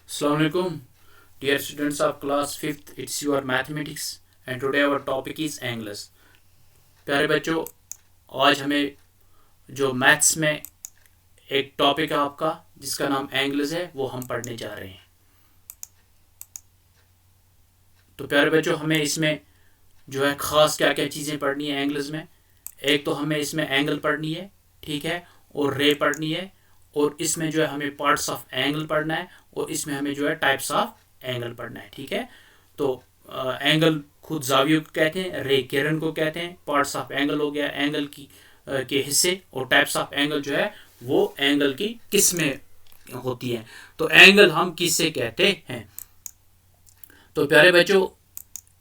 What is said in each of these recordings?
Assalamu alaikum, dear students of class 5th. It's your mathematics and today our topic is angles. प्यारे बच्चों, आज हमें जो maths में एक टॉपिक है आपका जिसका नाम एंगल्स है वो हम पढ़ने जा रहे हैं। तो प्यारे बच्चों, हमें इसमें जो है ख़ास क्या क्या चीज़ें पढ़नी है एंगल्स में। एक तो हमें इसमें एंगल पढ़नी है, ठीक है, और रे पढ़नी है, और इसमें जो है हमें पार्ट्स ऑफ एंगल पढ़ना है, और इसमें हमें जो है टाइप्स ऑफ एंगल पढ़ना है, ठीक है। तो एंगल खुद जावियों को कहते हैं, रे किरण को कहते हैं, पार्ट्स ऑफ एंगल हो गया एंगल की के हिस्से, और टाइप्स ऑफ एंगल जो है वो एंगल की किस्में होती हैं। तो एंगल हम किससे कहते हैं? तो प्यारे बच्चों,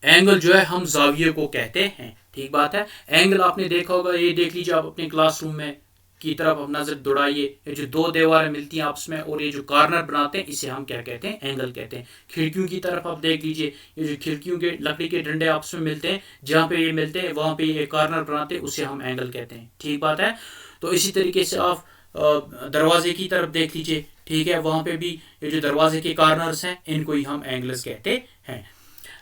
एंगल जो है हम जाविये को कहते हैं, ठीक बात है। एंगल आपने देखा होगा, ये देख लीजिए आप अपने क्लासरूम में की तरफ आप नजर दौड़ाइए, ये जो दो दीवारें मिलती हैं आपस में और ये जो कॉर्नर बनाते हैं इसे हम क्या कहते हैं? एंगल कहते हैं। खिड़कियों की तरफ आप देख लीजिए, ये जो खिड़कियों के लकड़ी के डंडे आपस में मिलते हैं, जहाँ पे ये मिलते हैं वहाँ पे ये कॉर्नर बनाते हैं, उसे हम एंगल कहते हैं, ठीक बात है। तो इसी तरीके से आप दरवाजे की तरफ देख लीजिए, ठीक है, वहाँ पे भी ये जो दरवाजे के कॉर्नर्स हैं इनको ही हम एंगल्स कहते हैं।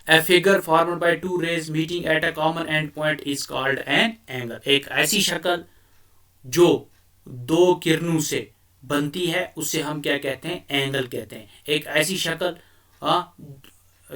A figure formed by two rays meeting at a common end point is called an angle. एक ऐसी शक्ल जो दो किरणों से बनती है उसे हम क्या कहते हैं? एंगल कहते हैं। एक ऐसी शक्ल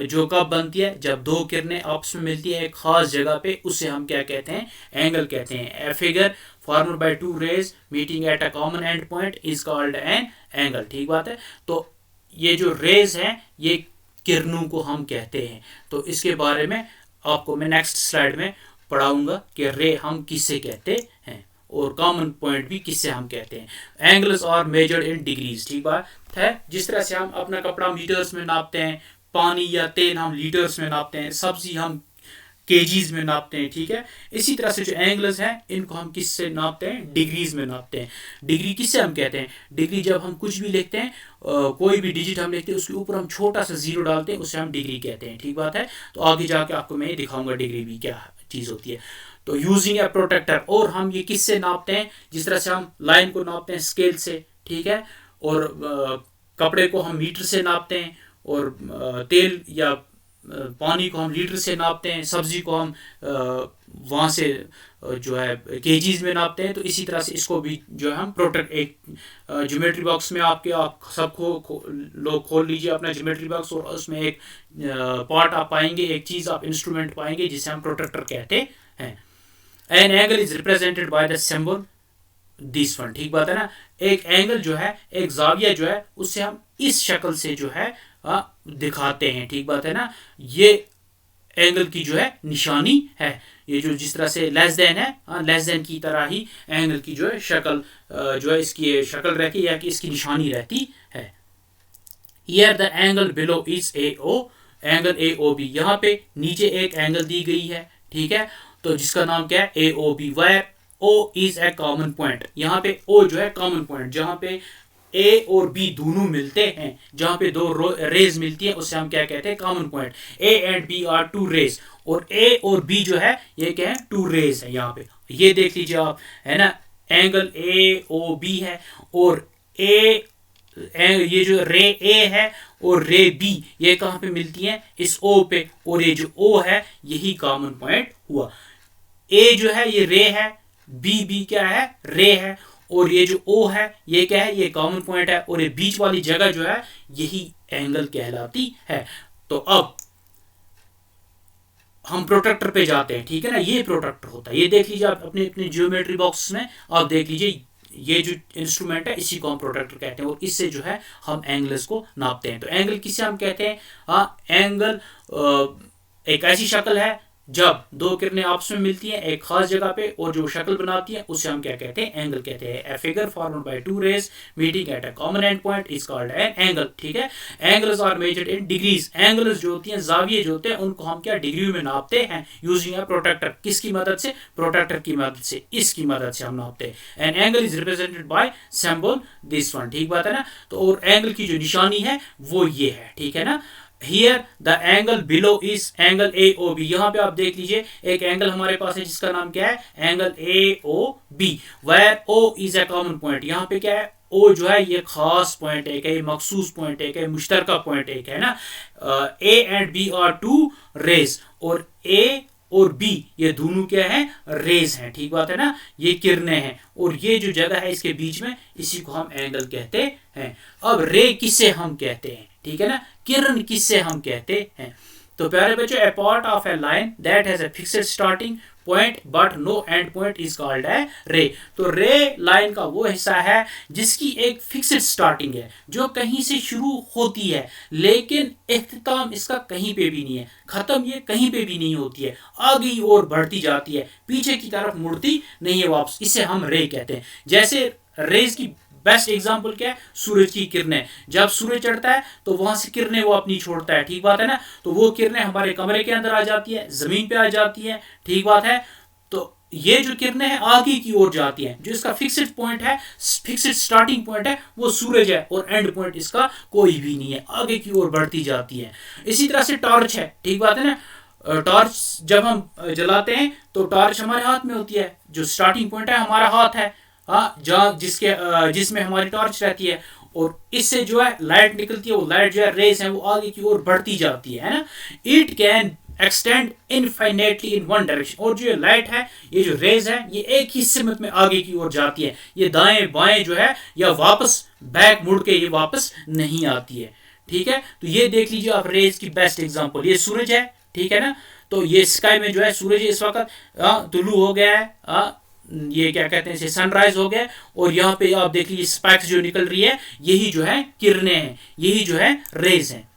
जो कब बनती है? जब दो किरणें आपस में मिलती है एक खास जगह पे, उसे हम क्या कहते हैं? एंगल कहते हैं। A figure formed by two rays meeting at a common end point is called an angle, ठीक बात है। तो ये जो रेज हैं ये किरणों को हम कहते हैं। तो इसके बारे में आपको मैं नेक्स्ट स्लाइड में पढ़ाऊंगा कि रे हम किससे कहते हैं और कॉमन पॉइंट भी किससे हम कहते हैं। Angles are measured in degrees, ठीक बात है। जिस तरह से हम अपना कपड़ा मीटर्स में नापते हैं, पानी या तेल हम लीटर्स में नापते हैं, सब्जी हम केजीज में नापते हैं, ठीक है। इसी तरह से जो एंगल्स हैं इनको हम किससे नापते हैं? डिग्रीज में नापते हैं। डिग्री किससे हम कहते हैं? डिग्री जब हम कुछ भी लिखते हैं, कोई भी डिजिट हम लिखते हैं उसके ऊपर हम छोटा सा जीरो डालते हैं, उसे हम डिग्री कहते हैं, ठीक बात है। तो आगे जाके आपको मैं ये दिखाऊंगा डिग्री भी क्या चीज़ होती है। तो यूजिंग ए प्रोटेक्टर, और हम ये किससे नापते हैं? जिस तरह से हम लाइन को नापते हैं स्केल से, ठीक है, और कपड़े को हम मीटर से नापते हैं, और तेल या पानी को हम लीटर से नापते हैं, सब्जी को हम वहाँ से जो है केजीज में नापते हैं। तो इसी तरह से इसको भी जो है हम प्रोटेक्ट, एक ज्योमेट्री बॉक्स में आपके आप सबको लोग खोल लीजिए अपना ज्योमेट्री बॉक्स, और उसमें एक पार्ट आप पाएंगे, एक चीज़ आप इंस्ट्रूमेंट पाएंगे जिसे हम प्रोटेक्टर कहते हैं। N angle is represented by the symbol this one, ठीक बात है ना। एक एंगल जो है, एक जाविया जो है, उससे हम इस शक्ल से जो है दिखाते हैं, ठीक बात है ना। ये एंगल की जो है निशानी है। ये जो जिस तरह से लेस देन है, लेस देन की तरह ही एंगल की जो है शक्ल जो है इसकी शक्ल रहती है या कि इसकी निशानी रहती है। Here the angle below is A O, angle A O B. यहाँ पे नीचे एक एंगल दी गई है, ठीक है, तो जिसका नाम क्या है? A O B, where O is a common point. यहाँ पे ओ जो है कॉमन पॉइंट, जहाँ पे ए और बी दोनों मिलते हैं, जहां पे दो रेज मिलती है उसे हम क्या कहते हैं? Common point. A and B are two rays, और ए और बी जो है ये क्या है? टू रेज है। यहाँ पे ये देख लीजिए आप, है ना, एंगल ए ओ बी है, और ये जो रे ए है और रे बी ये कहाँ पे मिलती है? इस ओ पे, और ये जो ओ है यही कॉमन पॉइंट हुआ। ए जो है ये रे है, बी क्या है? रे है, और ये जो ओ है ये क्या है? ये कॉमन पॉइंट है, और ये बीच वाली जगह जो है यही एंगल कहलाती है। तो अब हम प्रोटेक्टर पे जाते हैं, ठीक है ना। ये प्रोटेक्टर होता है, ये देख लीजिए आप अपने अपने जियोमेट्री बॉक्स में, आप देख लीजिए ये जो इंस्ट्रूमेंट है इसी को हम प्रोटेक्टर कहते हैं, और इससे जो है हम एंगल्स को नापते हैं। तो एंगल किसे हम कहते हैं? एंगल एक ऐसी शक्ल है जब दो किरणें आपस में मिलती हैं एक खास जगह पे और जो शक्ल बनाती है उसे हम क्या कहते हैं? एंगल कहते हैं। A figure formed by two rays meeting at a common end point is called an angle, ठीक है। Angles are measured in degrees, angles जो होती हैं, जाविये जो होते हैं, उनको हम क्या डिग्री में नापते हैं यूजिंग अ प्रोटेक्टर। किसकी मदद से? प्रोटेक्टर की मदद से, इसकी मदद से हम नापते हैं। N angle is represented by symbol this one, ठीक बात है ना। तो और एंगल की जो निशानी है वो ये है, ठीक है ना। Here the angle below is angle A O B. यहाँ पे आप देख लीजिए एक एंगल हमारे पास है जिसका नाम क्या है? Angle A O B, where O is a common point. यहाँ पे क्या है? ओ जो है ये खास पॉइंट एक है, ये मखसूस पॉइंट एक है, मुश्तरका पॉइंट एक है ना। A and B are two rays, और ए और बी ये दोनों क्या है, रेज हैं, ठीक बात है ना, ये किरणें हैं, और ये जो जगह है इसके बीच में, इसी को हम एंगल कहते हैं। अब रे किससे हम कहते हैं, ठीक है ना, किरण किससे हम कहते हैं। तो प्यारे बच्चों, a part of a line that has a fixed starting point but no end point is called a ray. तो रे लाइन का वो हिस्सा है जिसकी एक फिक्स्ड स्टार्टिंग है, जो कहीं से शुरू होती है लेकिन इख्तिताम इसका कहीं पे भी नहीं है, खत्म ये कहीं पे भी नहीं होती है, आगे की ओर बढ़ती जाती है, पीछे की तरफ मुड़ती नहीं है वापस, इसे हम रे कहते हैं। जैसे रेज की बेस्ट एग्जाम्पल क्या है, सूरज की किरणें। जब सूरज चढ़ता है तो वहां से किरणें वो अपनी छोड़ता है, ठीक बात है ना, तो वो किरणें हमारे कमरे के अंदर आ जाती है, जमीन पे आ जाती है, ठीक बात है। तो ये जो किरणें हैं आगे की ओर जाती हैं, जो इसका फिक्स्ड पॉइंट है, फिक्स्ड स्टार्टिंग पॉइंट है वो सूरज है, और एंड पॉइंट इसका कोई भी नहीं है, आगे की ओर बढ़ती जाती है। इसी तरह से टॉर्च है, ठीक बात है ना, टॉर्च जब हम जलाते हैं तो टॉर्च हमारे हाथ में होती है, जो स्टार्टिंग पॉइंट है हमारा हाथ है, हाँ, जहाँ जिसमें हमारी टॉर्च रहती है, और इससे जो है लाइट निकलती है, वो लाइट जो है रेस है वो आगे की ओर बढ़ती जाती है ना। It can extend infinitely in one direction, और जो लाइट है, ये जो रेज है, ये एक ही सिमत में आगे की ओर जाती है, ये दाएं बाएं जो है या वापस बैक मुड़ के ये वापस नहीं आती है, ठीक है। तो ये देख लीजिए आप रेज की बेस्ट एग्जांपल, ये सूरज है, ठीक है ना, तो ये स्काई में जो है सूरज इस वक्त तुलू हो गया है, ये क्या कहते हैं, सनराइज हो गया, और यहाँ पे आप देख लीजिए स्पाइक्स जो निकल रही है, यही जो है किरणें हैं, यही जो है रेज हैं।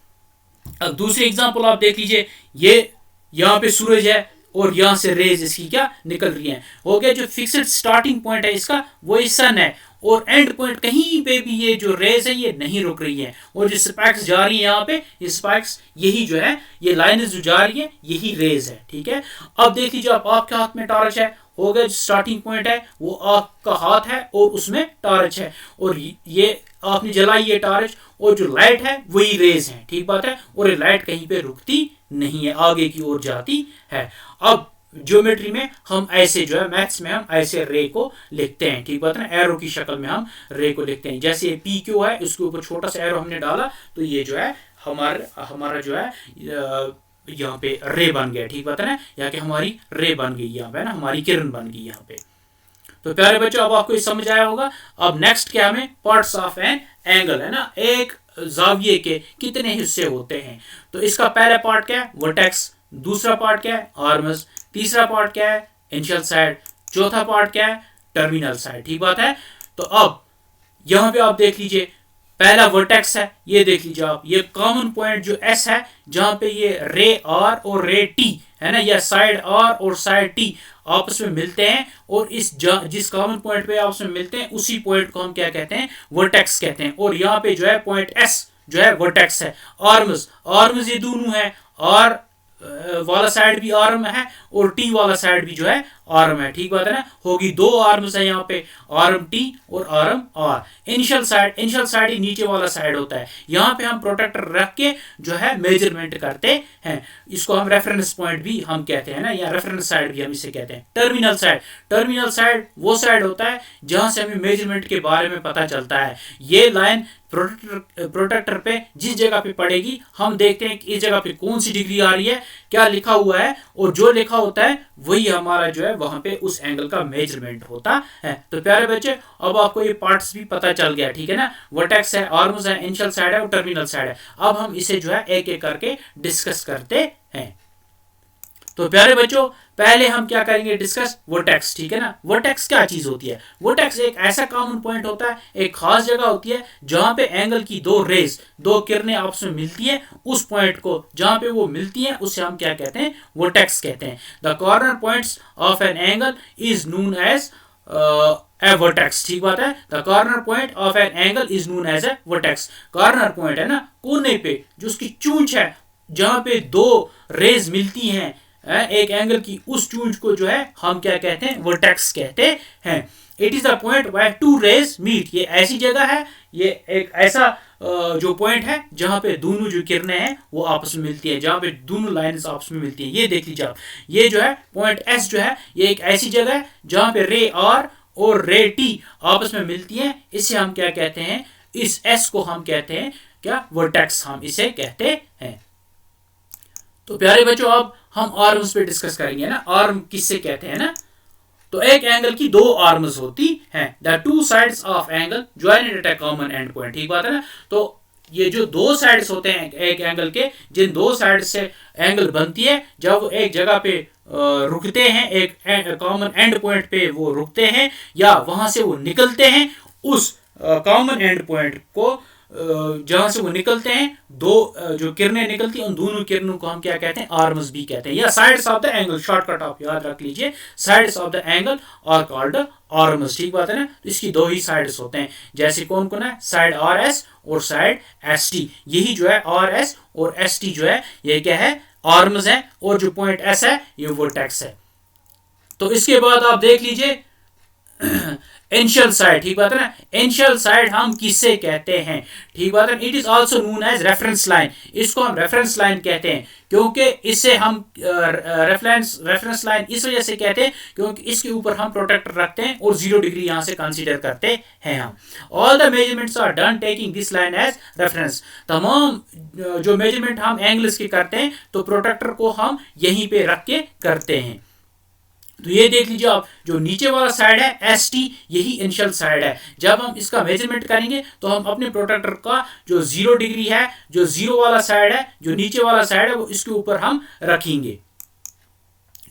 अब दूसरी एग्जांपल आप देख लीजिए, ये यहाँ पे सूरज है और यहाँ से रेज इसकी क्या निकल रही है, हो गया जो फिक्स्ड स्टार्टिंग पॉइंट है इसका वो सन है, और एंड पॉइंट कहीं पे भी ये जो रेज है ये नहीं रुक रही है, और जो स्पाइक्स जा रही है यहाँ पे, ये स्पाइक्स यही जो है, ये लाइनें जो जा रही है यही रेज है, ठीक है। अब देख लीजिए आपके हाथ में टॉर्च है, हो गया स्टार्टिंग पॉइंट है वो आपका हाथ है और उसमें टॉर्च है, और ये आपने जलाई ये टॉर्च, और जो लाइट है वही रेज है, ठीक बात है, और ये लाइट कहीं पे रुकती नहीं है, आगे की ओर जाती है। अब ज्योमेट्री में हम ऐसे जो है, मैथ्स में हम ऐसे रे को लिखते हैं, ठीक बात है ना, एरो की शक्ल में हम रे को लिखते हैं। जैसे पी क्यू है, इसके ऊपर छोटा सा एरो हमने डाला, तो ये जो है हमारा जो है यहाँ पे रे बन गया, ठीक बात है ना, यहाँ के हमारी रे बन गई यहाँ पे ना, हमारी किरण बन गई यहाँ पे। तो प्यारे बच्चों, अब आपको ये समझ आया होगा। अब नेक्स्ट क्या, हमें पार्ट्स ऑफ एन एंगल है ना, एक जाविये के कितने हिस्से होते हैं। तो इसका पहला पार्ट क्या है, वर्टेक्स, दूसरा पार्ट क्या है, आर्म्स, तीसरा पार्ट क्या है, इनिशियल साइड, चौथा पार्ट क्या है, टर्मिनल साइड, ठीक बात है। तो अब यहाँ पे आप देख लीजिए, पहला वर्टेक्स है, ये देख लीजिए आप, ये कॉमन पॉइंट जो एस है, जहां पे ये रे आर और रे टी है ना, या साइड आर और साइड टी आपस में मिलते हैं, और जिस कॉमन पॉइंट पे आपस में मिलते हैं उसी पॉइंट को हम क्या कहते हैं, वर्टेक्स कहते हैं। और यहाँ पे जो है पॉइंट एस जो है वर्टेक्स है। आर्म्स ये दोनों है, आर वाला साइड भी आर्म है और टी वाला साइड भी जो है आर्म है, ठीक बात है ना, होगी दो आर्म्स है यहाँ पे, आर्म टी और आर्म आर। इनिशियल साइड ही नीचे वाला साइड होता है, यहाँ पे हम प्रोटेक्टर रख के जो है मेजरमेंट करते हैं, इसको हम रेफरेंस पॉइंट भी हम कहते हैं ना, या रेफरेंस साइड भी हम इसे कहते हैं। टर्मिनल साइड वो साइड होता है जहां से हमें मेजरमेंट के बारे में पता चलता है। ये लाइन प्रोटेक्टर पे जिस जगह पे पड़ेगी, हम देखते हैं कि इस जगह पे कौन सी डिग्री आ रही है, क्या लिखा हुआ है, और जो लिखा होता है वही हमारा जो है वहां पे उस एंगल का मेजरमेंट होता है। तो प्यारे बच्चे, अब आपको ये पार्ट्स भी पता चल गया, ठीक है ना, वर्टेक्स है, आर्म्स है, इनिशियल साइड है और टर्मिनल साइड है। अब हम इसे जो है एक एक करके डिस्कस करते हैं। तो प्यारे बच्चों, पहले हम क्या करेंगे, डिस्कस वर्टेक्स, ठीक है ना। वर्टेक्स क्या चीज होती है, वर्टेक्स एक ऐसा कॉमन पॉइंट होता है, एक खास जगह होती है जहां पे एंगल की दो किरणें आपस में मिलती हैं, उस पॉइंट को जहां पे वो मिलती हैं उसे हम क्या कहते हैं, वर्टेक्स कहते हैं। The corner points of an angle is known as a vertex, ठीक बात है। The corner point of an angle is known as a vertex. Corner point है ना, कोने पे जो उसकी चूंच है, जहां पे दो रेज मिलती हैं एक एंगल की, उस चूंच को जो है हम क्या कहते हैं, वर्टेक्स कहते हैं। It is the point where two rays meet, ये ऐसी जगह है, ये एक ऐसा जो पॉइंट है जहां पे दोनों जो किरणें हैं वो आपस में मिलती है, जहां पे दोनों लाइंस आपस में मिलती हैं। ये देख लीजिए आप, ये जो है पॉइंट एस जो है, ये एक ऐसी जगह है जहां पे रे आर और रे टी आपस में मिलती हैं, इसे हम क्या कहते हैं, इस एस को हम कहते हैं क्या, वर्टेक्स हम इसे कहते हैं। तो प्यारे बच्चों अब हम आर्म्स पे डिस्कस करेंगे ना, आर्म किससे कहते हैं ना। तो एक एंगल की दो आर्म्स होती हैं, the two sides of angle joint eight a common end point, ठीक बात है ना। तो ये जो दो साइड्स होते हैं एक एंगल के, जिन दो साइड से एंगल बनती है, जब वो एक जगह पे रुकते हैं, एक कॉमन एंड पॉइंट पे वो रुकते हैं या वहां से वो निकलते हैं, उस कॉमन एंड पॉइंट को जहां से वो निकलते हैं, दो जो किरणें निकलती हैं, उन दोनों किरणों को हम क्या कहते हैं, आर्म्स भी कहते हैं, या sides of the angle, shortcut आप याद रख लीजिए, sides of the angle are called arms, ठीक बात है ना। तो इसकी दो ही साइड्स होते हैं, जैसे कौन कौन है, साइड आर एस और साइड एस टी, यही जो है आर एस और एस टी जो है ये क्या है, आर्म्स है, और जो पॉइंट एस है ये वर्टेक्स है। तो इसके बाद आप देख लीजिए इनिशियल साइड, ठीक बात है ना। इनिशियल साइड हम किससे कहते हैं, ठीक बात है, it is also known as reference line, इसको हम रेफरेंस लाइन कहते हैं, क्योंकि इससे हम रेफरेंस लाइन इस वजह से कहते हैं क्योंकि इसके ऊपर हम प्रोटेक्टर रखते हैं और 0 डिग्री यहां से कंसीडर करते हैं हम। All the measurements are done taking this line as reference, तमाम जो मेजरमेंट हम एंगल्स के करते हैं तो प्रोटेक्टर को हम यहीं पे रख के करते हैं। तो ये देख लीजिए आप, जो नीचे वाला साइड है एस टी, यही इनिशियल साइड है। जब हम इसका मेजरमेंट करेंगे तो हम अपने प्रोटेक्टर का जो 0 डिग्री है, जो 0 वाला साइड है, जो नीचे वाला साइड है, वो इसके ऊपर हम रखेंगे।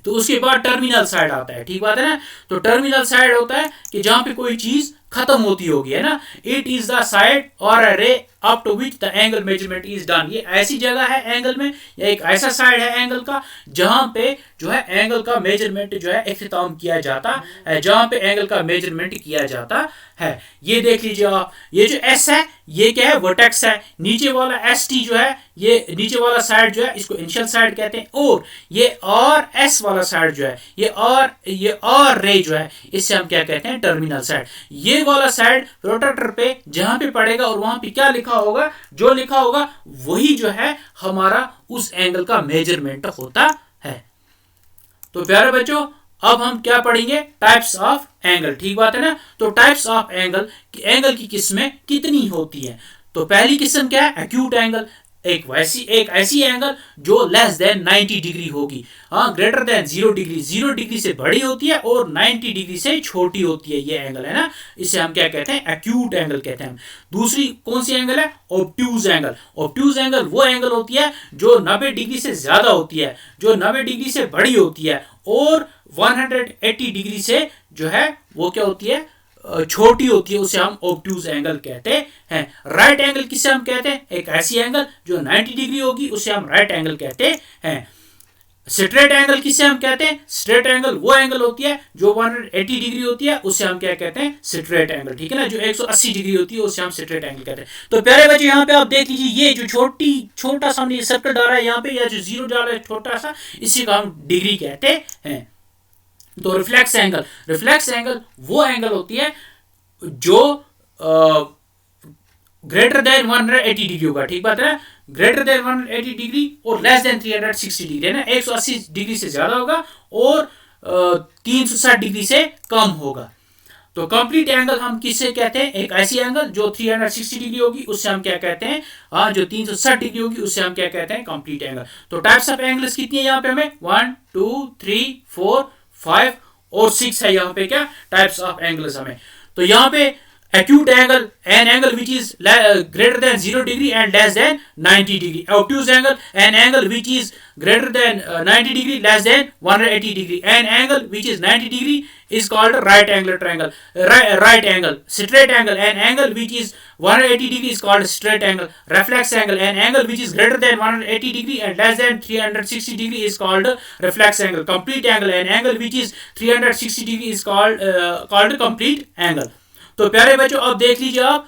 तो उसके बाद टर्मिनल साइड आता है, ठीक बात है ना। तो टर्मिनल साइड होता है कि जहां पे कोई चीज खत्म होती होगी, है ना। इट इज द साइड और a ray up to which the angle measurement is done, ये ऐसी जगह है एंगल में, या एक ऐसा साइड है एंगल का जहां पे जो है एंगल का मेजरमेंट जो है इख्तिताम किया जाता है, जहां पे एंगल का मेजरमेंट किया जाता है। ये देख लीजिए आप, ये जो एस है ये क्या है, वर्टेक्स है। नीचे वाला एस टी जो है, ये नीचे वाला साइड जो है इसको इनिशियल साइड कहते हैं, और ये आर एस वाला साइड जो है, ये आर रे जो है, इससे हम क्या कहते हैं, टर्मिनल साइड। ये वाला साइड प्रोटेक्टर पे जहां पे पड़ेगा और वहां पे क्या लिखा होगा, जो लिखा होगा वही जो है हमारा उस एंगल का मेजरमेंट होता है। तो प्यारे बच्चों अब हम क्या पढ़ेंगे, टाइप्स ऑफ एंगल, ठीक बात है ना। तो टाइप्स ऑफ एंगल की किस्में कितनी होती हैं। तो पहली किस्म क्या है, एक्यूट एंगल, एक ऐसी एंगल जो लेस देन 90 डिग्री होगी, हाँ, ग्रेटर देन 0 डिग्री, 0 डिग्री से बड़ी होती है और 90 डिग्री से छोटी होती है, ये एंगल है ना, इसे हम क्या कहते हैं, एक्यूट एंगल कहते हैं। दूसरी कौन सी एंगल है, ऑब्ट्यूज एंगल। ऑब्ट्यूज एंगल वो एंगल होती है जो 90 डिग्री से ज्यादा होती है, जो 90 डिग्री से बड़ी होती है, और 180 डिग्री से जो है वो क्या होती है, छोटी होती है, उसे हम ऑब्ट्यूज एंगल कहते हैं। राइट एंगल किसे हम कहते हैं, एक ऐसी एंगल जो 90 डिग्री होगी उसे हम राइट एंगल कहते हैं। स्ट्रेट एंगल किसे हम कहते हैं, स्ट्रेट एंगल वो एंगल होती है जो 180 डिग्री होती है, उसे हम क्या कहते हैं, स्ट्रेट एंगल, ठीक है ना। जो 180 डिग्री होती है उसे हम स्ट्रेट एंगल कहते हैं। तो प्यारे बच्चे यहाँ पे आप देख लीजिए, ये जो छोटा सा हमने सर्कल डाला है यहाँ पे, या जो 0 डाला है छोटा सा, इसी को हम डिग्री कहते हैं। तो रिफ्लेक्स एंगल वो एंगल होती है जो ग्रेटर देन 180 डिग्री होगा, ठीक बात है ना, ग्रेटर देन 180 डिग्री और लेस देन 360 डिग्री, है ना, 180 डिग्री से ज्यादा होगा और 360 डिग्री से कम होगा। तो कंप्लीट एंगल हम किससे कहते हैं, एक ऐसी एंगल जो 360 डिग्री होगी उससे हम क्या कहते हैं, हाँ, जो 360 डिग्री होगी उससे हम क्या कहते हैं, कंप्लीट एंगल। तो टाइप्स ऑफ एंगल्स कितनी है यहाँ पे, हमें 1 2 3 4 5 और 6 है यहाँ पे क्या, टाइप्स ऑफ एंगल्स हमें। तो यहाँ पे acute angle, an angle which is greater than 0 degree and less than 90 degree. Obtuse angle, an angle which is greater than 90 degree less than 180 degree. An angle which is 90 degree is called right angle triangle. Right angle. Straight angle, an angle which is 180 degree is called straight angle. Reflex angle, an angle which is greater than 180 degree and less than 360 degree is called reflex angle. Complete angle, an angle which is 360 degree is called complete angle. तो प्यारे बच्चों अब देख लीजिए आप,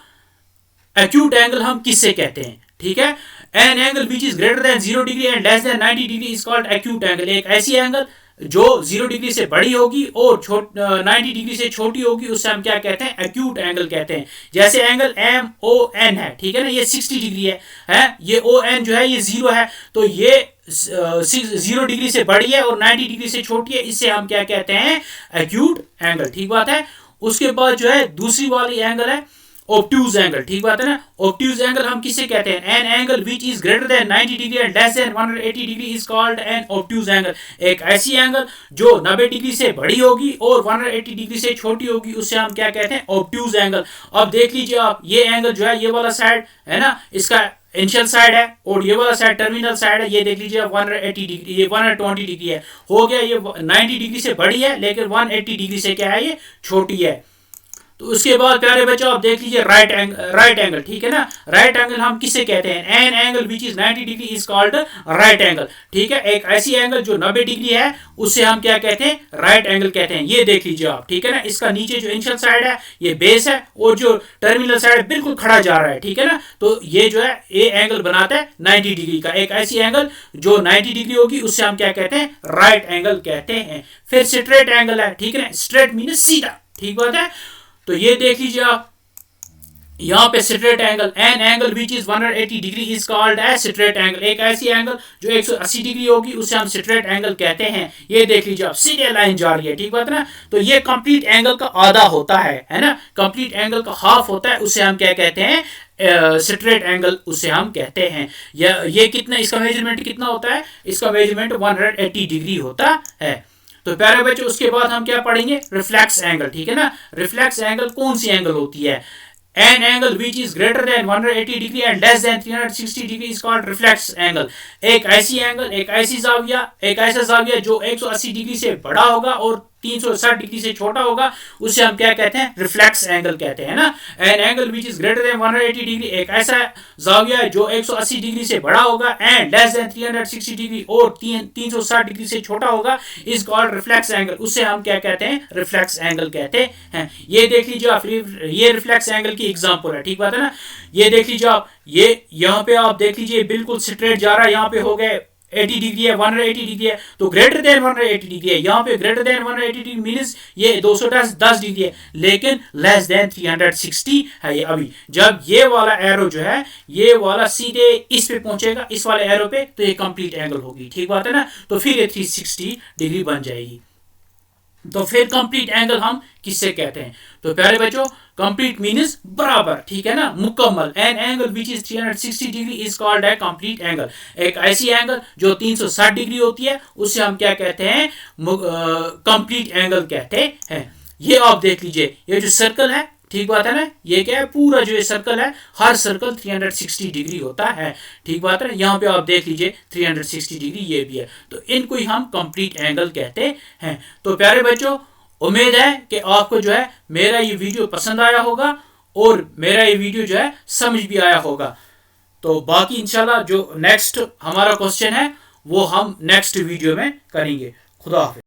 acute angle हम किससे कहते हैं, ठीक है। N angle which is greater than 0 degree and less than 90 degree is called acute angle. एक ऐसी एंगल जो 0 डिग्री से बड़ी होगी और 90 डिग्री से छोटी होगी उसे हम क्या कहते हैं, एक्यूट एंगल कहते हैं। जैसे एंगल MON है, ठीक है ना, ये 60 डिग्री है, ये ON जो है ये 0 है, तो ये 0 डिग्री से बड़ी है और 90 डिग्री से छोटी है, इससे हम क्या कहते हैं, एक्यूट एंगल, ठीक बात है। उसके बाद जो है दूसरी वाली एंगल है ऑब्ट्यूज एंगल, ठीक बात है ना। ऑब्ट्यूज एंगल हम किसे कहते हैं, N angle which is greater than 90 degree and less than 180 degree is called N obtuse angle. एक ऐसी एंगल जो 90 डिग्री से बड़ी होगी और 180 डिग्री से छोटी होगी, उससे हम क्या कहते हैं, ऑब्ट्यूज एंगल। अब देख लीजिए आप, ये एंगल जो है, ये वाला साइड है ना, इसका इनिशियल साइड है और ये वाला साइड टर्मिनल साइड है। ये देख लीजिए 180 डिग्री, ये 120 डिग्री है, हो गया। ये 90 डिग्री से बड़ी है लेकिन 180 डिग्री से क्या है, ये छोटी है। तो उसके बाद प्यारे बच्चों आप देख लीजिए राइट एंगल, ठीक है ना। राइट एंगल हम किसे कहते हैं, N angle which is 90 degree is called right angle, ठीक है। एक ऐसी एंगल जो 90 डिग्री है उससे हम क्या कहते हैं, राइट एंगल कहते हैं। ये देख लीजिए आप, ठीक है ना। इसका नीचे जो इनिशियल साइड है ये बेस है और जो टर्मिनल साइड बिल्कुल खड़ा जा रहा है, ठीक है ना। तो ये जो है ये एंगल बनाता है 90 डिग्री का। एक ऐसी एंगल जो 90 डिग्री होगी उससे हम क्या कहते हैं, राइट एंगल कहते हैं। फिर स्ट्रेट एंगल है, ठीक है ना। स्ट्रेट मीन सीधा, ठीक बात है। तो ये देख लीजिए आप, यहाँ पे straight angle, an angle which is 180 degree is called as straight angle. एक ऐसी एंगल जो 180 डिग्री होगी उसे हम स्ट्रेट एंगल कहते हैं। ये देख लीजिए आप, सीधे लाइन जा रही है, ठीक बात ना। तो ये कंप्लीट एंगल का आधा होता है ना। कंप्लीट एंगल का हाफ होता है, उसे हम क्या कहते हैं, स्ट्रेट एंगल उसे हम कहते हैं। ये कितना, इसका मेजरमेंट कितना होता है, इसका मेजरमेंट 180 डिग्री होता है। तो प्यारे बच्चों उसके बाद हम क्या पढ़ेंगे, रिफ्लेक्स एंगल, ठीक है ना। रिफ्लेक्स एंगल कौन सी एंगल होती है, N angle which is greater than 180 degree and less than 360 degree is called reflex angle. एक ऐसी एंगल, एक ऐसी जाविया, एक ऐसा जाविया जो 180 डिग्री से बड़ा होगा और 360 डिग्री से छोटा होगा, उसे हम क्या कहते हैं, रिफ्लेक्स एंगल कहते हैं ना। N angle which is greater than 180 degree, एक ऐसा जाविया है जो 180 डिग्री से बड़ा होगा, एंड लेस देन 360 डिग्री और 360 डिग्री से छोटा होगा, इज कॉल्ड रिफ्लेक्स एंगल। उससे हम क्या कहते हैं, रिफ्लेक्स एंगल कहते हैं। ये देख लीजिए आप, ये रिफ्लेक्स एंगल की एग्जांपल है, ठीक बात है ना। ये देख लीजिए आप, ये यहाँ पे आप देख लीजिए बिल्कुल स्ट्रेट जा रहा है, यहाँ पे हो गए 80 डिग्री है, 180 डिग्री है, तो ग्रेटर देन 180 डिग्री है। यहाँ पे ग्रेटर देन 180 डिग्री मीन्स ये 210 डिग्री है, लेकिन लेस देन 360 है ये अभी। जब ये वाला एरो जो है, ये वाला सीधे इस पे पहुंचेगा, इस वाले एरो पे, तो ये कंप्लीट एंगल होगी, ठीक बात है ना। तो फिर ये 360 डिग्री बन जाएगी। तो फिर कंप्लीट एंगल हम किससे कहते हैं, तो प्यारे बच्चों कंप्लीट मीन्स बराबर, ठीक है ना, मुकम्मल। N angle which is 360 degree is called है कंप्लीट एंगल। एक ऐसी एंगल जो 360 डिग्री होती है उससे हम क्या कहते हैं, कंप्लीट एंगल कहते हैं। ये आप देख लीजिए, ये जो सर्कल है, ठीक बात है ना, ये क्या है, पूरा जो ये सर्कल है, हर सर्कल 360 डिग्री होता है, ठीक बात है। यहाँ पे आप देख लीजिए 360 डिग्री ये भी है, तो इनको ही हम कंप्लीट एंगल कहते हैं। तो प्यारे बच्चों उम्मीद है कि आपको जो है मेरा ये वीडियो पसंद आया होगा और मेरा ये वीडियो जो है समझ भी आया होगा। तो बाकी इंशाल्लाह जो नेक्स्ट हमारा क्वेश्चन है वो हम नेक्स्ट वीडियो में करेंगे। खुदा हाफिज़।